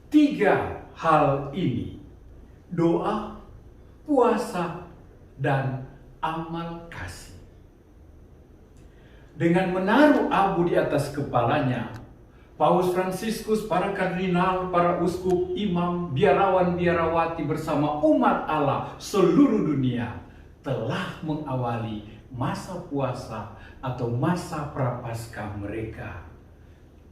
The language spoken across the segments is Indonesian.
Tiga hal ini, doa, puasa, dan amal kasih. Dengan menaruh abu di atas kepalanya, Paus Fransiskus, para kardinal, para uskup, imam, biarawan-biarawati bersama umat Allah seluruh dunia telah mengawali masa puasa atau masa prapaskah mereka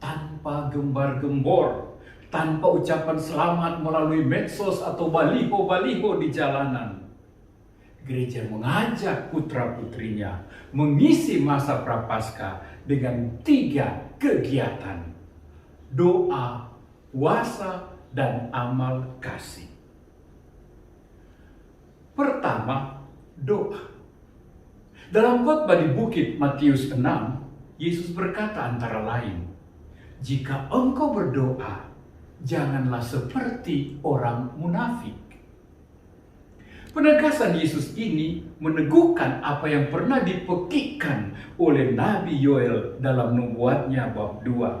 tanpa gembar-gembor, tanpa ucapan selamat melalui medsos atau baliho-baliho di jalanan. Gereja mengajak putra-putrinya mengisi masa prapaskah dengan 3 kegiatan: doa, puasa, dan amal kasih. Pertama, doa. Dalam khotbah di Bukit Matius 6, Yesus berkata antara lain, "Jika engkau berdoa, janganlah seperti orang munafik." Penegasan Yesus ini meneguhkan apa yang pernah dipekikkan oleh Nabi Yoel dalam nubuatnya bab 2.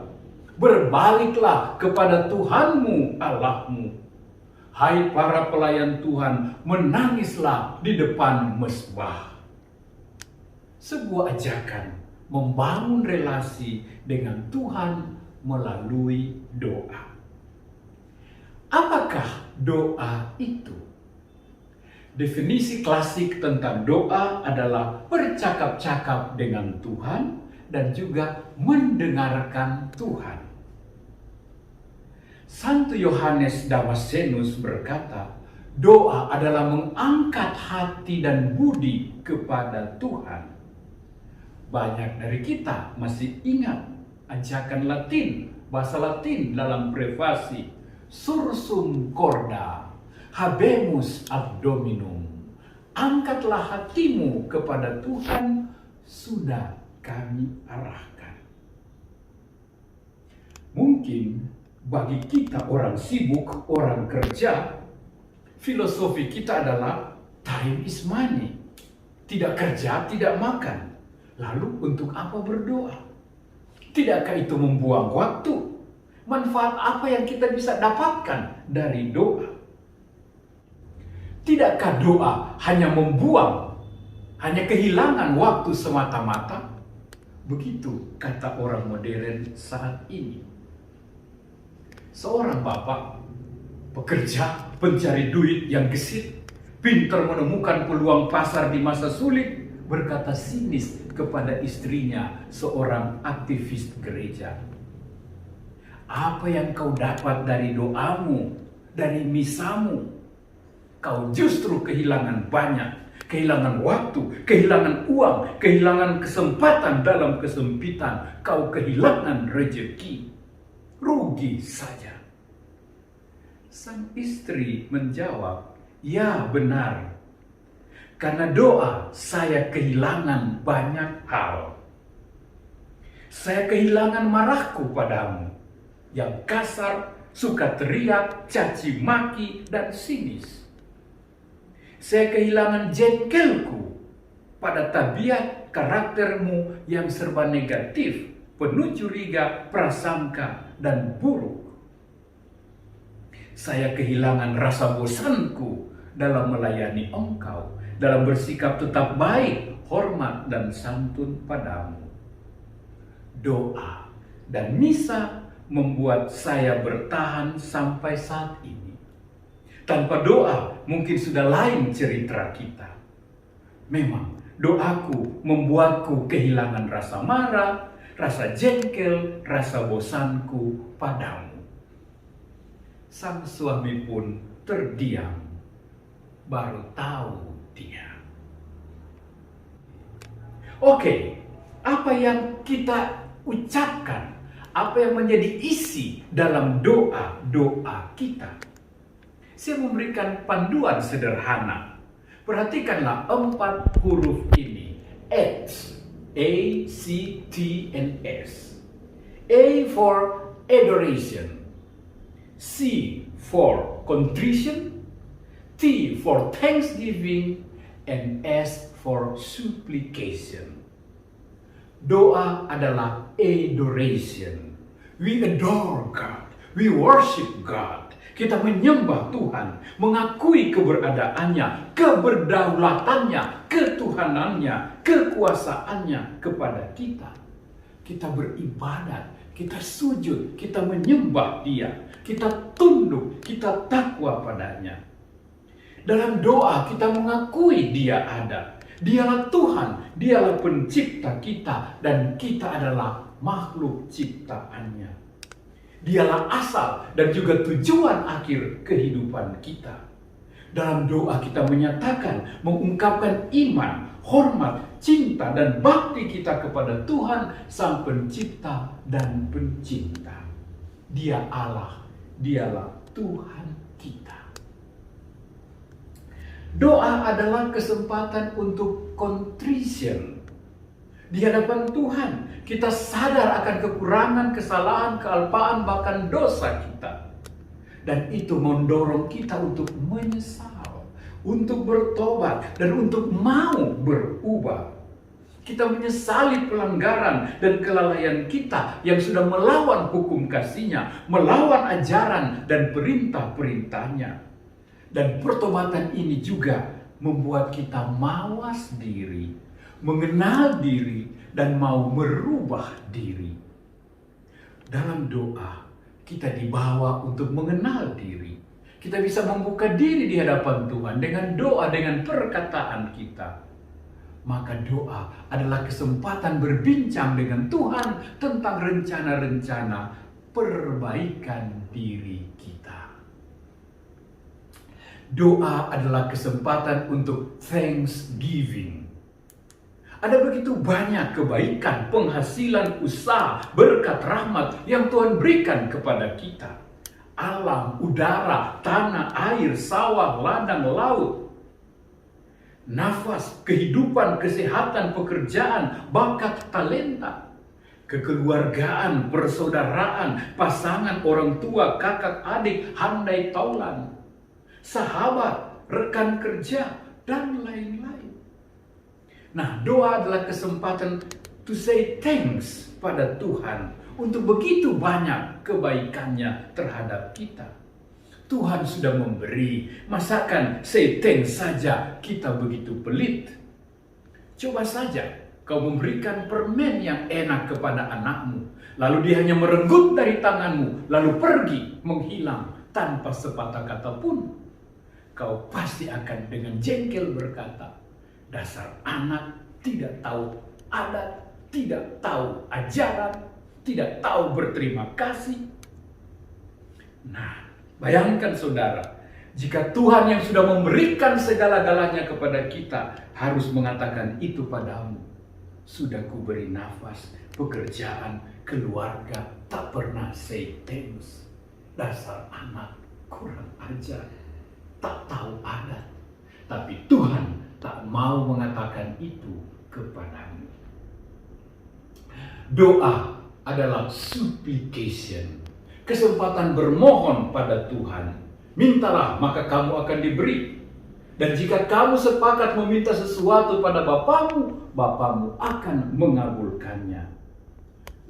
"Berbaliklah kepada Tuhanmu Allahmu. Hai para pelayan Tuhan, menangislah di depan mezbah." Sebuah ajakan membangun relasi dengan Tuhan melalui doa. Apakah doa itu? Definisi klasik tentang doa adalah bercakap-cakap dengan Tuhan dan juga mendengarkan Tuhan. Santo Yohanes Damascenus berkata, doa adalah mengangkat hati dan budi kepada Tuhan. Banyak dari kita masih ingat ajakan Latin, bahasa Latin dalam prefasi, "Sursum corda, habemus ad Dominum." Angkatlah hatimu kepada Tuhan, sudah kami arahkan. Mungkin bagi kita orang sibuk, orang kerja, filosofi kita adalah time is money. Tidak kerja, tidak makan. Lalu untuk apa berdoa? Tidakkah itu membuang waktu? Manfaat apa yang kita bisa dapatkan dari doa? Tidakkah doa hanya membuang, hanya kehilangan waktu semata-mata? Begitu kata orang modern saat ini. Seorang bapak, pekerja, pencari duit yang gesit, pintar menemukan peluang pasar di masa sulit, berkata sinis kepada istrinya, seorang aktivis gereja. "Apa yang kau dapat dari doamu, dari misamu? Kau justru kehilangan banyak, kehilangan waktu, kehilangan uang, kehilangan kesempatan dalam kesempitan, kau kehilangan rezeki. Rugi saja." Sang istri menjawab, "Ya benar, karena doa saya kehilangan banyak hal. Saya kehilangan marahku padamu, yang kasar, suka teriak, caci maki, dan sinis. Saya kehilangan jengkelku pada tabiat karaktermu yang serba negatif, penuh curiga, prasangka, dan buruk. Saya kehilangan rasa bosanku dalam melayani engkau, dalam bersikap tetap baik, hormat, dan santun padamu. Doa dan misa membuat saya bertahan sampai saat ini. Tanpa doa mungkin sudah lain cerita kita. Memang doaku membuatku kehilangan rasa marah, rasa jengkel, rasa bosanku padamu." Sang suami pun terdiam, baru tahu dia. Oke, apa yang kita ucapkan, apa yang menjadi isi dalam doa-doa kita? Saya memberikan panduan sederhana. Perhatikanlah 4 huruf ini. H, A, C, T, and S. A for adoration. C for contrition. T for thanksgiving. And S for supplication. Doa adalah adoration. We adore God. We worship God. Kita menyembah Tuhan, mengakui keberadaannya, keberdaulatannya, ketuhanannya, kekuasaannya kepada kita. Kita beribadat, kita sujud, kita menyembah Dia, kita tunduk, kita takwa padanya. Dalam doa kita mengakui Dia ada. Dialah Tuhan, Dialah pencipta kita, dan kita adalah makhluk ciptaannya. Dialah asal dan juga tujuan akhir kehidupan kita. Dalam doa kita menyatakan, mengungkapkan iman, hormat, cinta, dan bakti kita kepada Tuhan, Sang Pencipta dan Pencinta. Dia Allah, Dialah Tuhan kita. Doa adalah kesempatan untuk contrition di hadapan Tuhan. Kita sadar akan kekurangan, kesalahan, kealpaan, bahkan dosa kita. Dan itu mendorong kita untuk menyesal, untuk bertobat, dan untuk mau berubah. Kita menyesali pelanggaran dan kelalaian kita yang sudah melawan hukum kasih-Nya, melawan ajaran dan perintah-perintahnya. Dan pertobatan ini juga membuat kita mawas diri, mengenal diri, dan mau merubah diri. Dalam doa, kita dibawa untuk mengenal diri. Kita bisa membuka diri di hadapan Tuhan dengan doa, dengan perkataan kita. Maka doa adalah kesempatan berbincang dengan Tuhan tentang rencana-rencana perbaikan diri kita. Doa adalah kesempatan untuk thanksgiving. Ada begitu banyak kebaikan, penghasilan, usaha, berkat, rahmat yang Tuhan berikan kepada kita. Alam, udara, tanah, air, sawah, ladang, laut. Nafas, kehidupan, kesehatan, pekerjaan, bakat, talenta. Kekeluargaan, persaudaraan, pasangan, orang tua, kakak, adik, handai, taulan. Sahabat, rekan kerja, dan lain-lain. Nah, doa adalah kesempatan to say thanks pada Tuhan untuk begitu banyak kebaikannya terhadap kita. Tuhan sudah memberi, masakan say thanks saja kita begitu pelit. Coba saja kau memberikan permen yang enak kepada anakmu, lalu dia hanya merenggut dari tanganmu, lalu pergi menghilang tanpa sepatah kata pun. Kau pasti akan dengan jengkel berkata, dasar anak tidak tahu adat, tidak tahu ajaran, tidak tahu berterima kasih. Nah, bayangkan saudara, jika Tuhan yang sudah memberikan segala-galanya kepada kita harus mengatakan itu padamu. Sudah kuberi nafas, pekerjaan, keluarga, tak pernah say thanks. Dasar anak kurang ajar, tak tahu adat. Tapi Tuhan tak mau mengatakan itu kepadamu. Doa adalah supplication, kesempatan bermohon pada Tuhan. Mintalah maka kamu akan diberi. Dan jika kamu sepakat meminta sesuatu pada Bapamu, Bapamu akan mengabulkannya.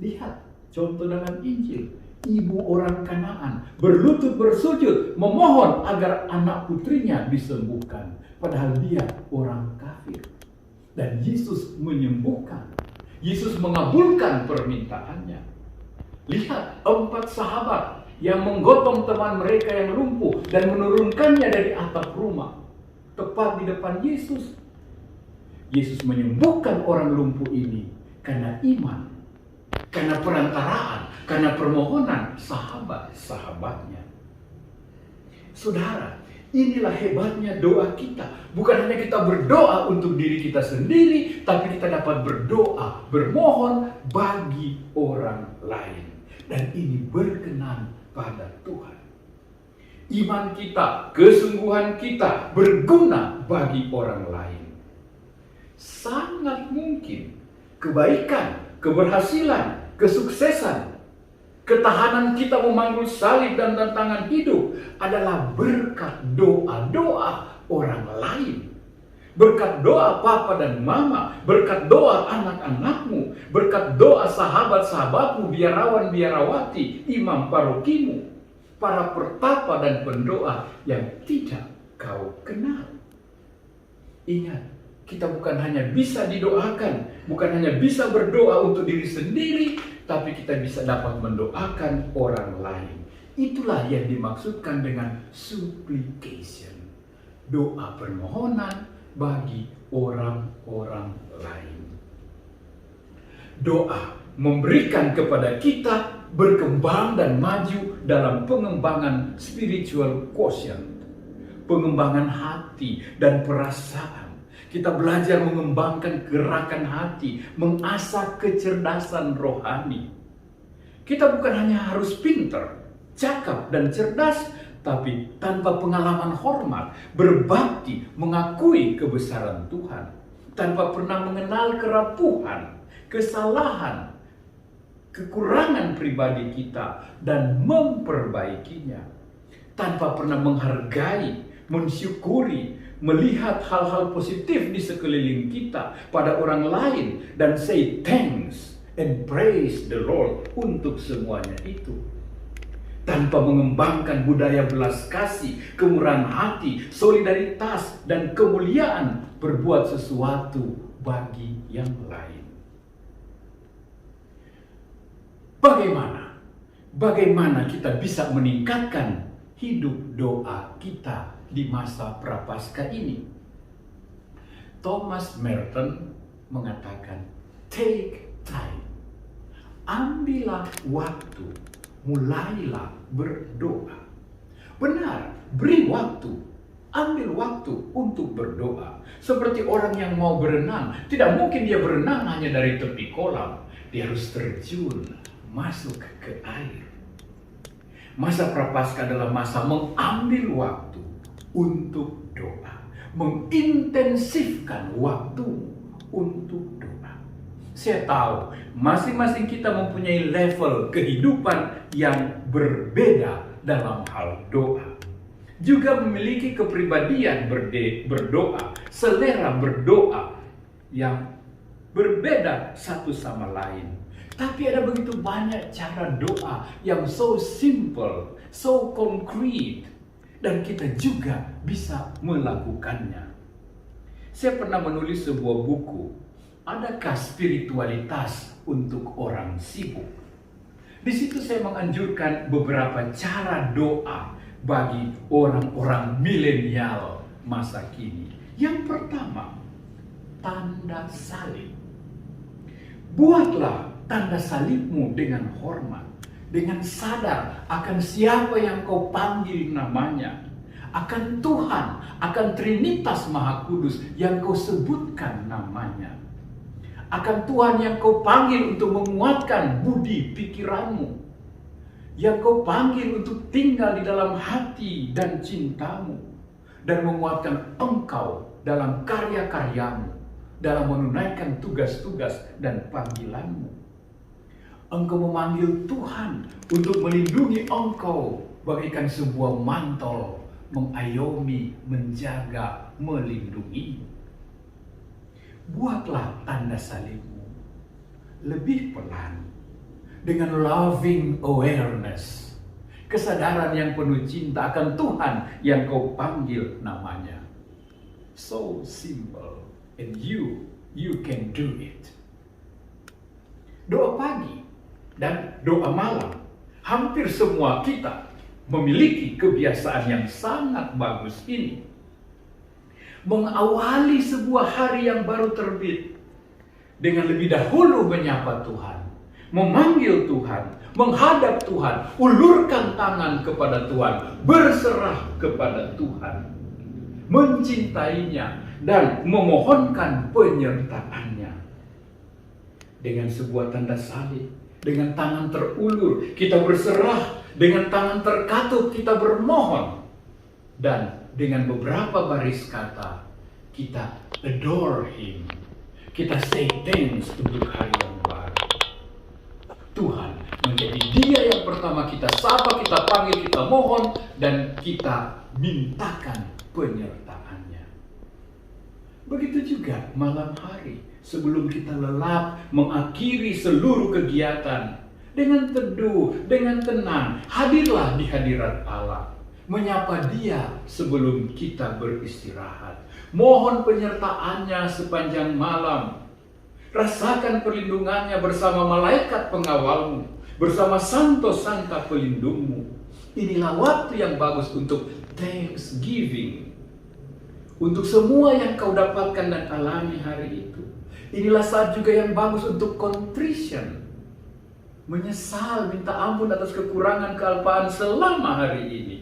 Lihat contoh dalam Injil. Ibu orang Kanaan berlutut bersujud memohon agar anak putrinya disembuhkan. Padahal dia orang kafir. Dan Yesus menyembuhkan. Yesus mengabulkan permintaannya. Lihat 4 sahabat yang menggotong teman mereka yang lumpuh dan menurunkannya dari atap rumah. Tepat di depan Yesus. Yesus menyembuhkan orang lumpuh ini karena iman. Karena perantaraan, karena permohonan sahabat-sahabatnya. Saudara, inilah hebatnya doa kita. Bukan hanya kita berdoa untuk diri kita sendiri, tapi kita dapat berdoa, bermohon bagi orang lain. Dan ini berkenan pada Tuhan. Iman kita, kesungguhan kita berguna bagi orang lain. Sangat mungkin kebaikan, keberhasilan, kesuksesan, ketahanan kita memanggul salib dan tantangan hidup adalah berkat doa-doa orang lain. Berkat doa papa dan mama, berkat doa anak-anakmu, berkat doa sahabat-sahabatmu, biarawan-biarawati, imam parokimu. para pertapa dan pendoa yang tidak kau kenal. Ingat, kita bukan hanya bisa didoakan, bukan hanya bisa berdoa untuk diri sendiri, tapi kita bisa dapat mendoakan orang lain. Itulah yang dimaksudkan dengan supplication. Doa permohonan bagi orang-orang lain. Doa memberikan kepada kita berkembang dan maju dalam pengembangan spiritual quotient, pengembangan hati dan perasaan. Kita belajar mengembangkan gerakan hati, mengasah kecerdasan rohani. Kita bukan hanya harus pintar, cakap dan cerdas, tapi tanpa pengalaman hormat, berbakti, mengakui kebesaran Tuhan, tanpa pernah mengenal kerapuhan, kesalahan, kekurangan pribadi kita, dan memperbaikinya, tanpa pernah menghargai, mensyukuri, melihat hal-hal positif di sekeliling kita pada orang lain, dan say thanks and praise the Lord untuk semuanya itu. Tanpa mengembangkan budaya belas kasih, kemurahan hati, solidaritas, dan kemuliaan berbuat sesuatu bagi yang lain. Bagaimana kita bisa meningkatkan hidup doa kita di masa prapaskah ini? Thomas Merton mengatakan, take time. Ambillah waktu, mulailah berdoa. Benar, beri waktu, ambil waktu untuk berdoa. Seperti orang yang mau berenang, tidak mungkin dia berenang hanya dari tepi kolam. Dia harus terjun, masuk ke air. Masa prapaskah adalah masa mengambil waktu untuk doa, mengintensifkan waktu untuk doa. Saya tahu masing-masing kita mempunyai level kehidupan yang berbeda dalam hal doa. Juga memiliki kepribadian berdoa, selera berdoa yang berbeda satu sama lain. Tapi ada begitu banyak cara doa yang so simple, so concrete, dan kita juga bisa melakukannya. Saya pernah menulis sebuah buku, Adakah Spiritualitas untuk Orang Sibuk? Di situ saya menganjurkan beberapa cara doa bagi orang-orang milenial masa kini. Yang pertama, tanda salib. Buatlah tanda salibmu dengan hormat, dengan sadar akan siapa yang kau panggil namanya, akan Tuhan, akan Trinitas Maha Kudus yang kau sebutkan namanya, akan Tuhan yang kau panggil untuk menguatkan budi pikiranmu, yang kau panggil untuk tinggal di dalam hati dan cintamu, dan menguatkan engkau dalam karya-karyamu, dalam menunaikan tugas-tugas dan panggilanmu. Engkau memanggil Tuhan untuk melindungi engkau bagaikan sebuah mantel, mengayomi, menjaga, melindungi. Buatlah tanda salibmu lebih pelan, dengan loving awareness, kesadaran yang penuh cinta akan Tuhan yang kau panggil namanya. So simple, and you can do it. Doa pagi dan doa malam, hampir semua kita memiliki kebiasaan yang sangat bagus ini. Mengawali sebuah hari yang baru terbit dengan lebih dahulu menyapa Tuhan, memanggil Tuhan, menghadap Tuhan, ulurkan tangan kepada Tuhan, berserah kepada Tuhan, mencintainya dan memohonkan penyertaannya. Dengan sebuah tanda salib, dengan tangan terulur, kita berserah. Dengan tangan terkatup, kita bermohon. Dan dengan beberapa baris kata, kita adore Him. Kita say thanks untuk hari yang baru. Tuhan menjadi Dia yang pertama kita sapa, kita panggil, kita mohon, dan kita mintakan penyertaannya. Begitu juga malam hari, sebelum kita lelap mengakhiri seluruh kegiatan, dengan teduh, dengan tenang, hadirlah di hadirat Allah. Menyapa Dia sebelum kita beristirahat. Mohon penyertaannya sepanjang malam. Rasakan perlindungannya bersama malaikat pengawalmu, bersama santo-santa pelindungmu. Inilah waktu yang bagus untuk Thanksgiving. Untuk semua yang kau dapatkan dan alami hari itu. Inilah saat juga yang bagus untuk contrition. Menyesal, minta ampun atas kekurangan kealpaan selama hari ini.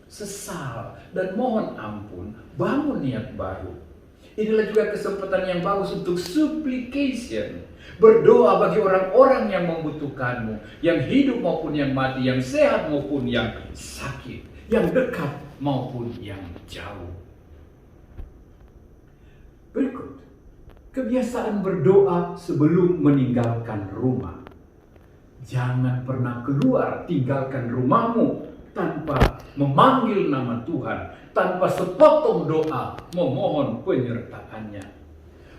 Sesal dan mohon ampun, bangun niat baru. Inilah juga kesempatan yang bagus untuk supplication. Berdoa bagi orang-orang yang membutuhkanmu, yang hidup maupun yang mati, yang sehat maupun yang sakit, yang dekat maupun yang jauh. Berikut, kebiasaan berdoa sebelum meninggalkan rumah. Jangan pernah keluar tinggalkan rumahmu tanpa memanggil nama Tuhan, tanpa sepotong doa memohon penyertaannya.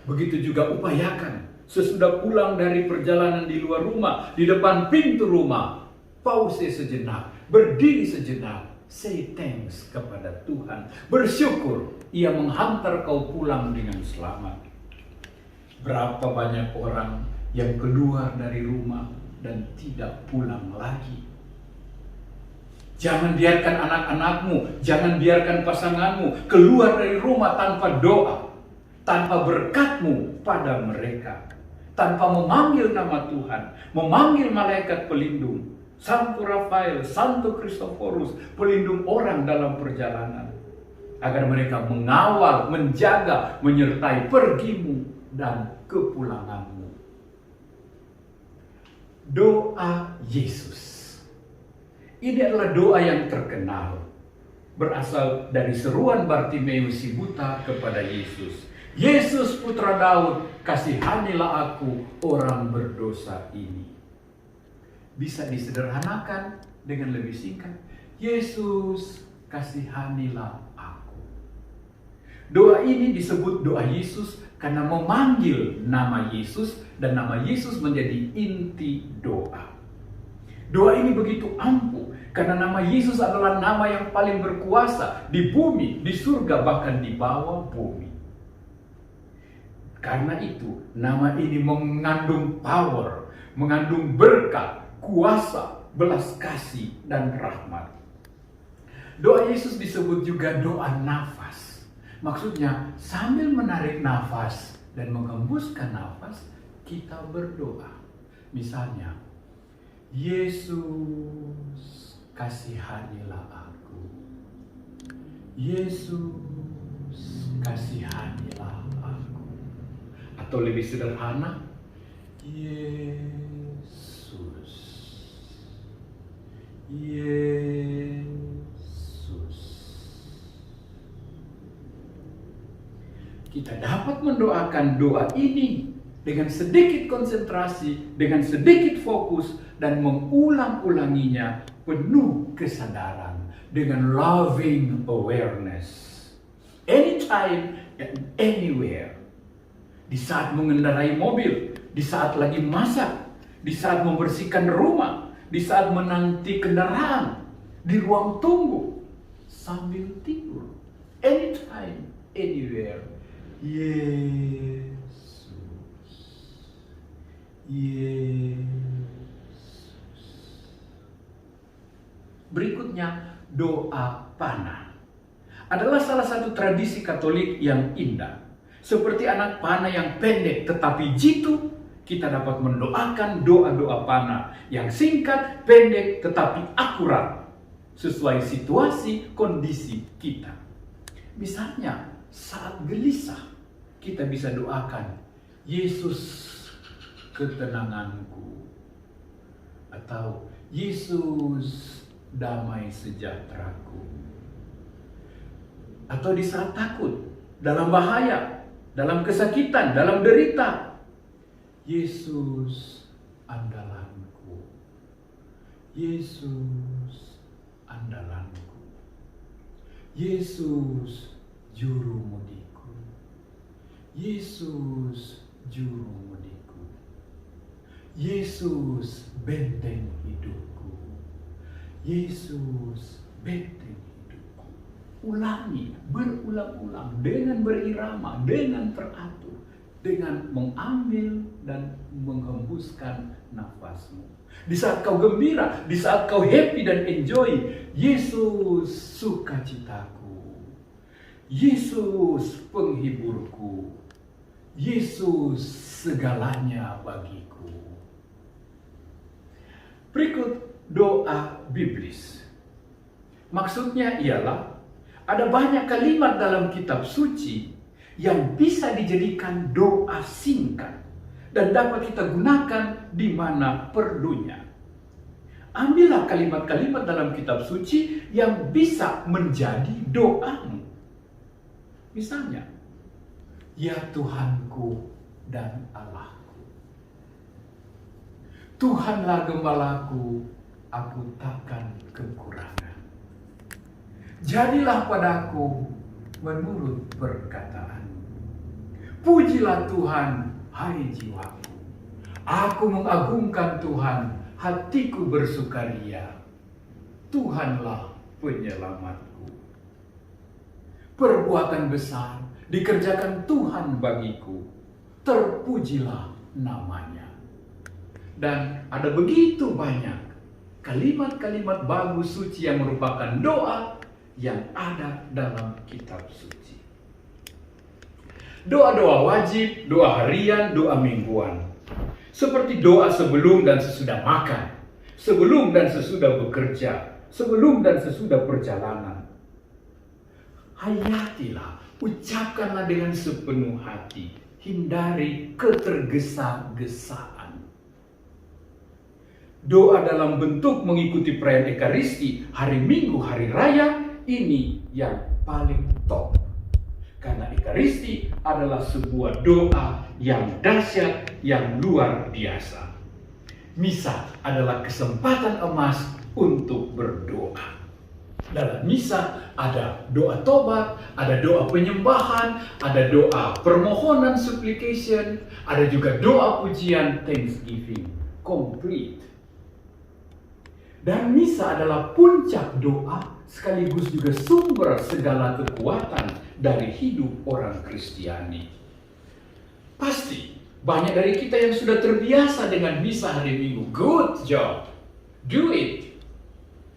Begitu juga upayakan sesudah pulang dari perjalanan di luar rumah, di depan pintu rumah, pause sejenak, berdiri sejenak, say thanks kepada Tuhan, bersyukur Ia menghantar kau pulang dengan selamat. Berapa banyak orang yang keluar dari rumah dan tidak pulang lagi. Jangan biarkan anak-anakmu, jangan biarkan pasanganmu keluar dari rumah tanpa doa, tanpa berkatmu pada mereka, tanpa memanggil nama Tuhan, memanggil malaikat pelindung, Santo Rafael, Santo Kristoforus, pelindung orang dalam perjalanan, agar mereka mengawal, menjaga, menyertai pergimu dan kepulanganmu. Doa Yesus. Ini adalah doa yang terkenal, berasal dari seruan Bartimeus si buta kepada Yesus. Yesus putra Daud, kasihanilah aku orang berdosa ini. Bisa disederhanakan dengan lebih singkat. Yesus, kasihanilah aku. Doa ini disebut doa Yesus karena memanggil nama Yesus dan nama Yesus menjadi inti doa. Doa ini begitu ampuh karena nama Yesus adalah nama yang paling berkuasa di bumi, di surga, bahkan di bawah bumi. Karena itu, nama ini mengandung power, mengandung berkat, kuasa, belas kasih, dan rahmat. Doa Yesus disebut juga doa nafas. Maksudnya, sambil menarik nafas dan menghembuskan nafas, kita berdoa. Misalnya, Yesus, kasihanilah aku. Yesus, kasihanilah aku. Atau lebih sederhana, Yesus, Yesus. Kita dapat mendoakan doa ini dengan sedikit konsentrasi, dengan sedikit fokus, dan mengulang-ulanginya penuh kesadaran, dengan loving awareness. Anytime and anywhere. Di saat mengendarai mobil, di saat lagi masak, di saat membersihkan rumah, di saat menanti kendaraan, di ruang tunggu, sambil tidur. Anytime, anywhere. Yesus. Yesus. Berikutnya, doa panah. Adalah salah satu tradisi Katolik yang indah. Seperti anak panah yang pendek tetapi jitu, kita dapat mendoakan doa-doa panah yang singkat, pendek, tetapi akurat. Sesuai situasi, kondisi kita. Misalnya, saat gelisah, kita bisa doakan, Yesus ketenanganku. Atau, Yesus damai sejahteraku. Atau di saat takut, dalam bahaya, dalam kesakitan, dalam derita, Yesus andalanku. Yesus andalanku. Yesus jurumudiku. Yesus jurumudiku. Yesus benteng hidupku. Yesus, benteng hidupku. Ulangi, berulang-ulang, dengan berirama, dengan teratur, dengan mengambil dan menghembuskan nafasmu. Di saat kau gembira, di saat kau happy dan enjoy, Yesus sukacitaku, Yesus penghiburku, Yesus segalanya bagiku. Berikut doa biblis. Maksudnya ialah ada banyak kalimat dalam kitab suci yang bisa dijadikan doa singkat dan dapat kita gunakan di mana perlunya. Ambillah kalimat-kalimat dalam kitab suci yang bisa menjadi doamu. Misalnya, ya Tuhanku dan Allahku, Tuhanlah gembalaku, aku takkan kekurangan. Jadilah padaku menurut perkataan. Pujilah Tuhan, hai jiwaku. Aku mengagungkan Tuhan, hatiku bersukaria. Tuhanlah penyelamatku. Perbuatan besar dikerjakan Tuhan bagiku. Terpujilah namanya. Dan ada begitu banyak kalimat-kalimat bagus suci yang merupakan doa yang ada dalam kitab suci. Doa-doa wajib, doa harian, doa mingguan. Seperti doa sebelum dan sesudah makan, sebelum dan sesudah bekerja, sebelum dan sesudah perjalanan. Hayatilah, ucapkanlah dengan sepenuh hati, hindari ketergesa-gesaan. Doa dalam bentuk mengikuti perayaan Ekaristi, hari Minggu, hari Raya, ini yang paling top. Karena Ekaristi adalah sebuah doa yang dahsyat, yang luar biasa. Misa adalah kesempatan emas untuk berdoa. Dalam misa ada doa tobat, ada doa penyembahan, ada doa permohonan supplication, ada juga doa pujian thanksgiving. Complete. Dan misa adalah puncak doa sekaligus juga sumber segala kekuatan dari hidup orang Kristiani. Pasti banyak dari kita yang sudah terbiasa dengan misa hari Minggu. Good job. Do it.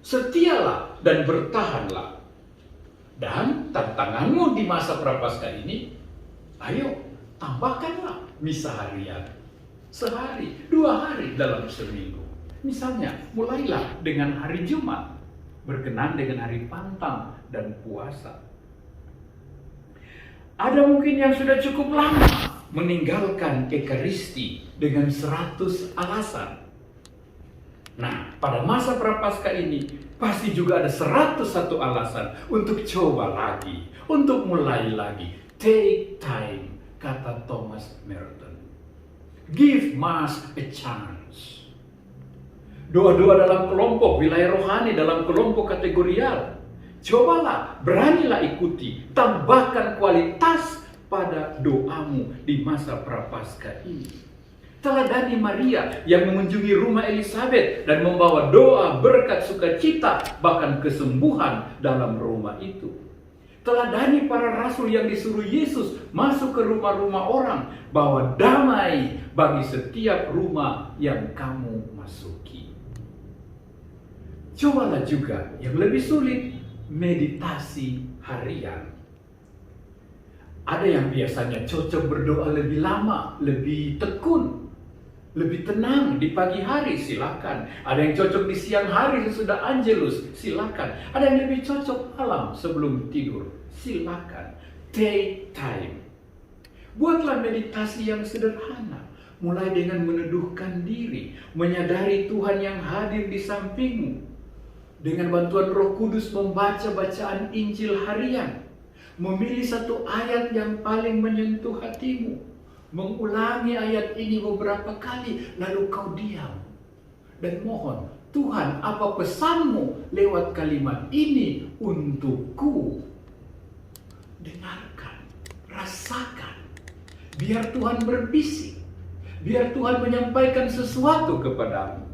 Setialah dan bertahanlah. Dan tantanganmu di masa Prapaskah ini, ayo tambahkanlah misa harian. Sehari, 2 hari dalam seminggu. Misalnya, mulailah dengan hari Jumat, berkenan dengan hari pantang dan puasa. Ada mungkin yang sudah cukup lama meninggalkan Ekaristi dengan 100 alasan. Nah, pada masa Prapaskah ini pasti juga ada 101 alasan untuk coba lagi, untuk mulai lagi. Take time, kata Thomas Merton. Give Mass a chance. Doa-doa dalam kelompok, wilayah rohani dalam kelompok kategorial. Cobalah, beranilah ikuti, tambahkan kualitas pada doamu di masa Prapaskah ini. Teladani Maria yang mengunjungi rumah Elizabeth dan membawa doa berkat sukacita, bahkan kesembuhan dalam rumah itu. Teladani para rasul yang disuruh Yesus masuk ke rumah-rumah orang, bawa damai bagi setiap rumah yang kamu masuki. Cobalah juga yang lebih sulit, meditasi harian. Ada yang biasanya cocok berdoa lebih lama, lebih tekun, lebih tenang di pagi hari, silakan. Ada yang cocok di siang hari sesudah Angelus, silakan. Ada yang lebih cocok malam sebelum tidur, silakan. Take time. Buatlah meditasi yang sederhana, mulai dengan meneduhkan diri, menyadari Tuhan yang hadir di sampingmu. Dengan bantuan Roh Kudus membaca bacaan Injil harian, memilih satu ayat yang paling menyentuh hatimu, mengulangi ayat ini beberapa kali, lalu kau diam dan mohon, Tuhan, apa pesanmu lewat kalimat ini untukku? Dengarkan, rasakan, biar Tuhan berbisik, biar Tuhan menyampaikan sesuatu kepadamu.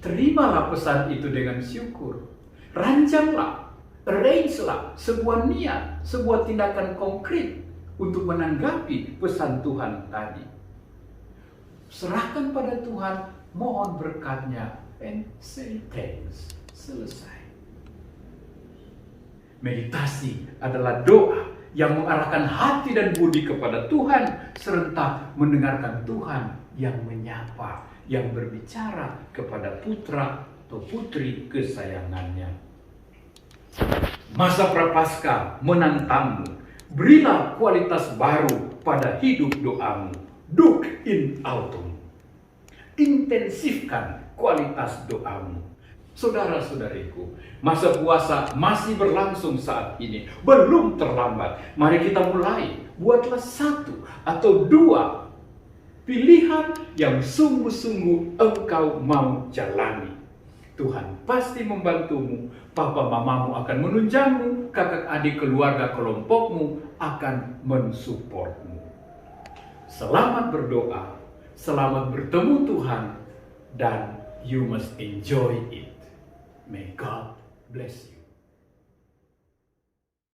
terimalah pesan itu dengan syukur. Rancanglah, arrange-lah sebuah niat, sebuah tindakan konkret untuk menanggapi pesan Tuhan tadi. Serahkan pada Tuhan, mohon berkatnya, and say thanks. Selesai. Meditasi adalah doa yang mengarahkan hati dan budi kepada Tuhan, serta mendengarkan Tuhan yang menyapa, yang berbicara kepada putra atau putri kesayangannya. Masa Prapaskah menantangmu. Berilah kualitas baru pada hidup doamu. Duc in autumn. Intensifkan kualitas doamu. Saudara-saudariku, masa puasa masih berlangsung saat ini. Belum terlambat. Mari kita mulai. Buatlah 1 atau 2 pilihan yang sungguh-sungguh engkau mau jalani. Tuhan pasti membantumu. Papa mamamu akan menunjangmu. Kakak adik keluarga kelompokmu akan mensupportmu. Selamat berdoa. Selamat bertemu Tuhan. Dan you must enjoy it. May God bless you.